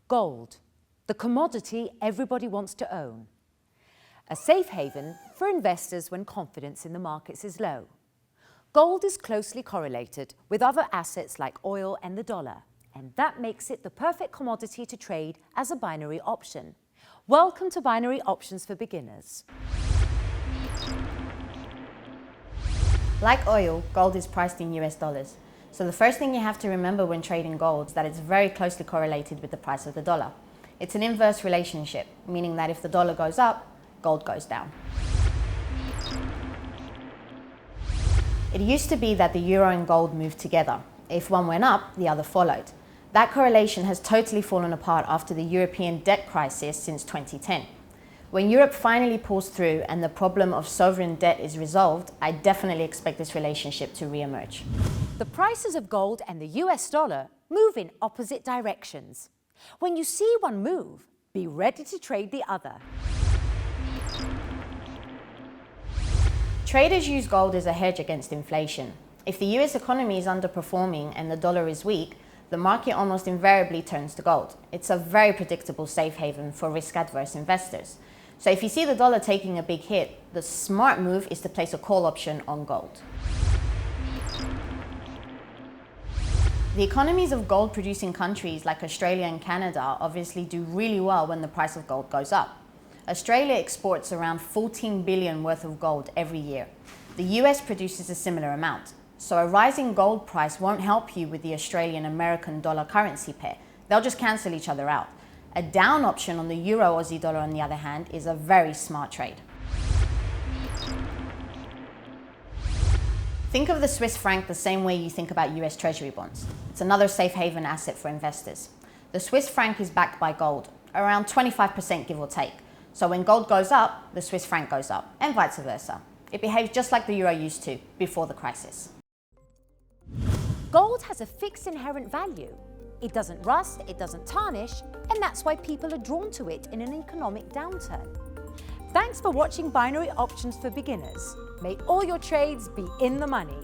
Gold, the commodity everybody wants to own. A safe haven for investors when confidence in the markets is low. Gold is closely correlated with other assets like oil and the dollar, and that makes it the perfect commodity to trade as a binary option. Welcome to Binary Options for Beginners. Like oil, gold is priced in US dollars. So the first thing you have to remember when trading gold is that it's very closely correlated with the price of the dollar. It's an inverse relationship, meaning that if the dollar goes up, gold goes down. It used to be that the euro and gold moved together. If one went up, the other followed. That correlation has totally fallen apart after the European debt crisis since 2010. When Europe finally pulls through and the problem of sovereign debt is resolved, I definitely expect this relationship to re-emerge. The prices of gold and the US dollar move in opposite directions. When you see one move, be ready to trade the other. Traders use gold as a hedge against inflation. If the US economy is underperforming and the dollar is weak, the market almost invariably turns to gold. It's a very predictable safe haven for risk-adverse investors. So if you see the dollar taking a big hit, the smart move is to place a call option on gold. The economies of gold-producing countries like Australia and Canada obviously do really well when the price of gold goes up. Australia exports around 14 billion worth of gold every year. The US produces a similar amount. So a rising gold price won't help you with the Australian-American dollar currency pair. They'll just cancel each other out. A down option on the Euro-Aussie dollar, on the other hand, is a very smart trade. Think of the Swiss franc the same way you think about US Treasury bonds. It's another safe haven asset for investors. The Swiss franc is backed by gold, around 25% give or take. So when gold goes up, the Swiss franc goes up, and vice versa. It behaves just like the euro used to before the crisis. Gold has a fixed inherent value. It doesn't rust, it doesn't tarnish, and that's why people are drawn to it in an economic downturn. Thanks for watching Binary Options for Beginners. May all your trades be in the money.